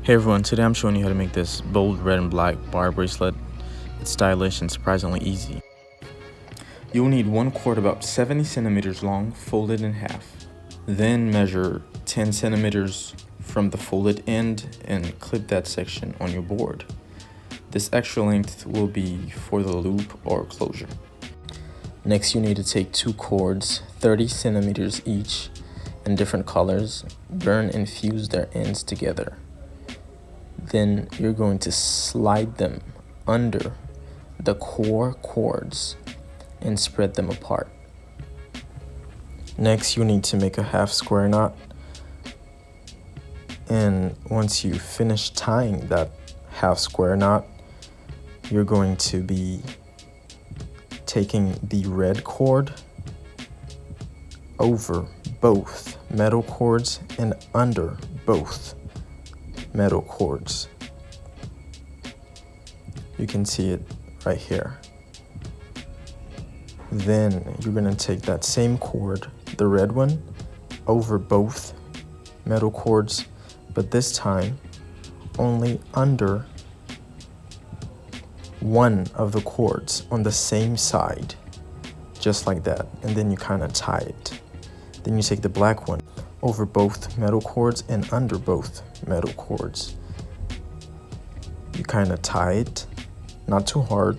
Hey everyone, today I'm showing you how to make this bold red and black bar bracelet. It's stylish and surprisingly easy. You'll need one cord about 70 centimeters long, folded in half. Then measure 10 centimeters from the folded end and clip that section on your board. This extra length will be for the loop or closure. Next, you need to take two cords, 30 centimeters each, in different colors, burn and fuse their ends together. Then you're going to slide them under the core cords and spread them apart. Next, you need to make a half square knot. And once you finish tying that half square knot, you're going to be taking the red cord over both metal cords and under both metal cords. You can see it right here. Then you're going to take that same cord, the red one, over both metal cords, but this time only under one of the cords on the same side, just like that, and then you kind of tie it. Then you take the black one over both metal cords and under both metal cords. You kind of tie it, not too hard,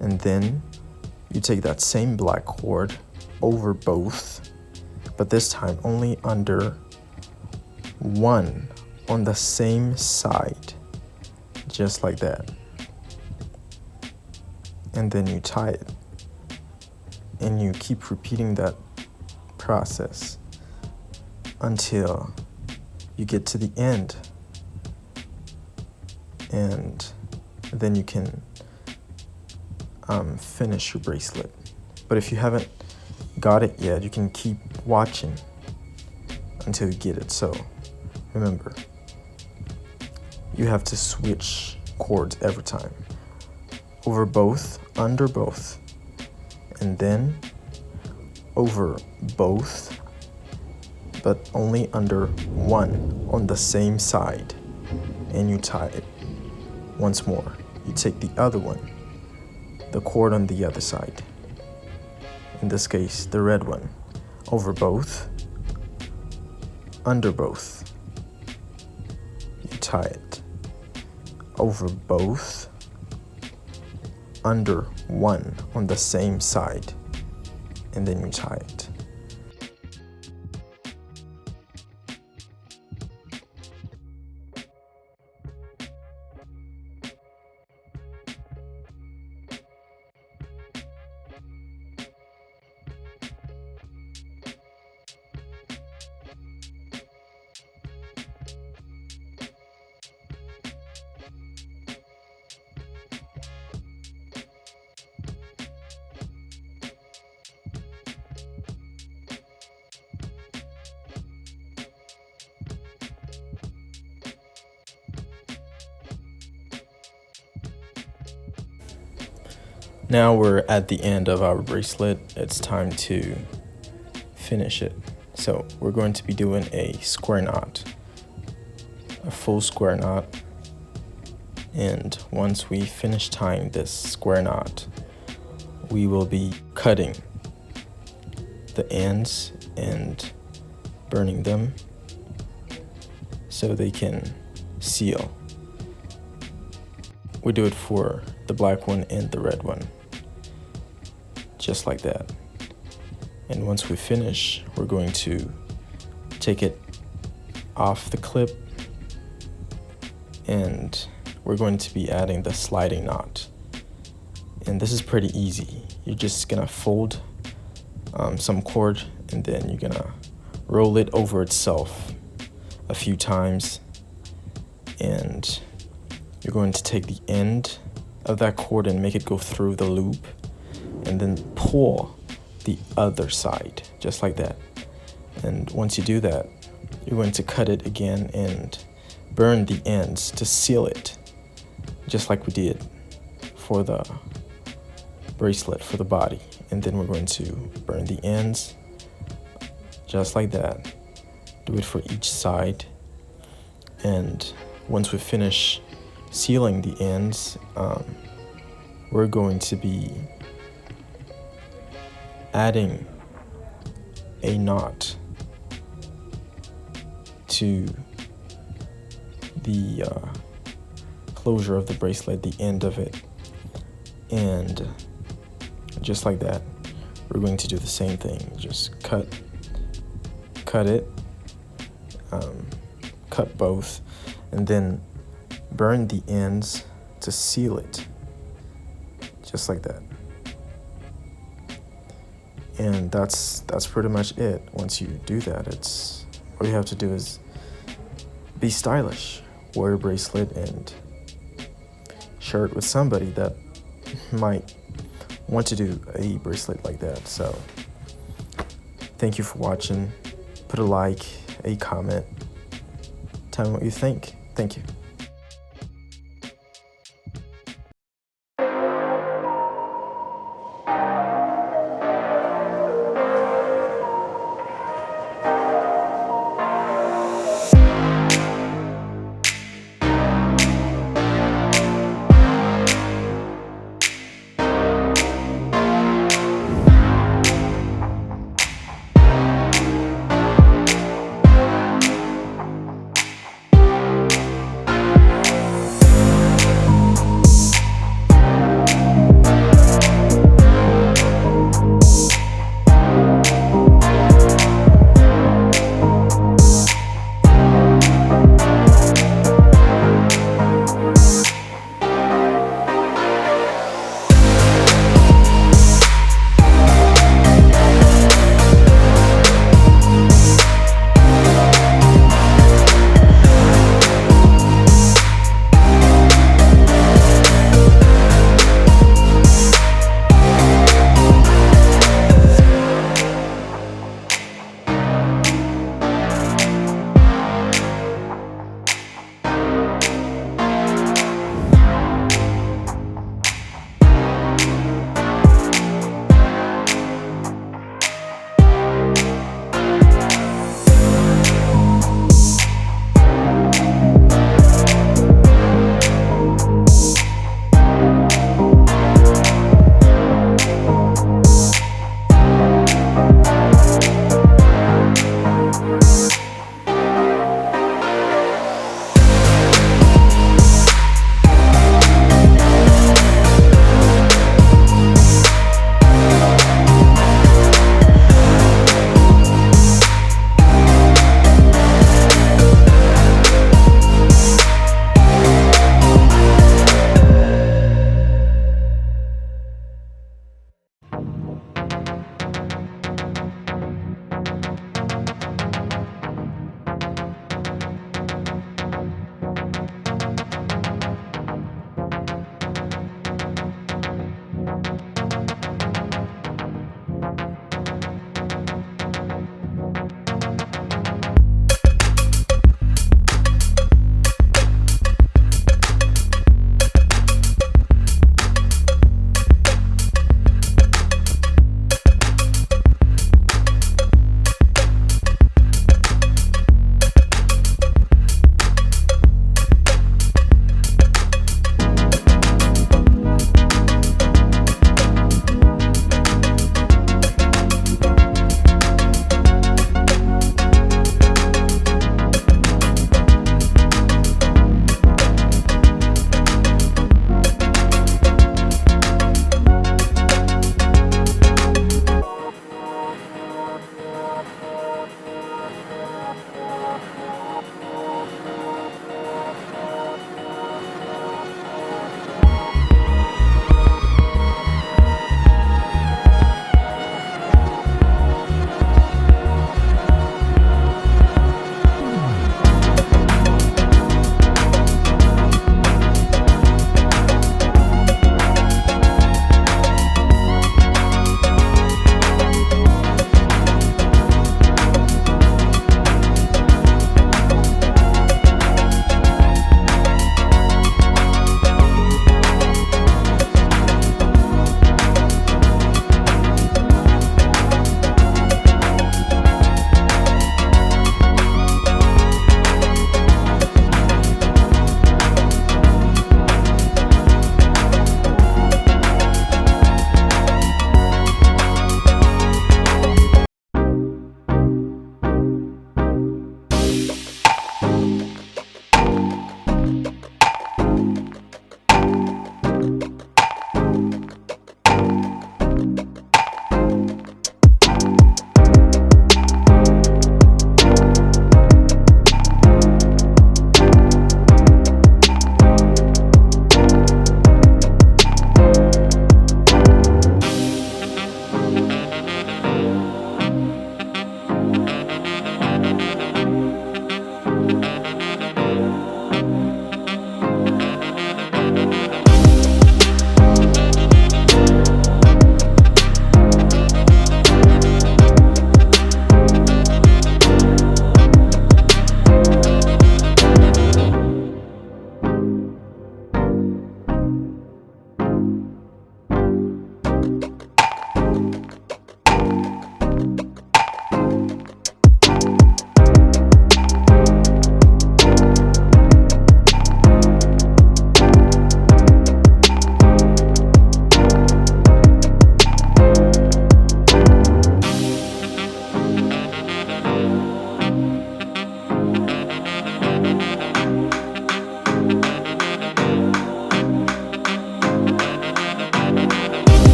and then you take that same black cord over both, but this time only under one on the same side, just like that. And then you tie it, and you keep repeating that process until you get to the end, and then you can finish your bracelet. But if you haven't got it yet, you can keep watching until you get it. So remember, you have to switch cords every time, over both, under both, and then over both, but only under one on the same side, and you tie it. Once more, you take the other one, the cord on the other side, in this case the red one, over both, under both, you tie it, over both, under one on the same side, and then you tie it. Now we're at the end of our bracelet. It's time to finish it. So we're going to be doing a square knot, a full square knot. And once we finish tying this square knot, we will be cutting the ends and burning them so they can seal. We do it for the black one and the red one, just like that. And once we finish, we're going to take it off the clip, and we're going to be adding the sliding knot. And this is pretty easy. You're just gonna fold some cord, and then you're gonna roll it over itself a few times, and you're going to take the end of that cord and make it go through the loop, and then pull the other side, just like that. And once you do that, you're going to cut it again and burn the ends to seal it, just like we did for the bracelet for the body. And then we're going to burn the ends, just like that. Do it for each side. And once we finish sealing the ends, we're going to be adding a knot to the closure of the bracelet, the end of it. And just like that, we're going to do the same thing. Just cut it, cut both, and then burn the ends to seal it, just like that. And that's pretty much it. Once you do that, it's all you have to do is be stylish, wear a bracelet and share it with somebody that might want to do a bracelet like that. So thank you for watching. Put a like, a comment, tell me what you think. Thank you.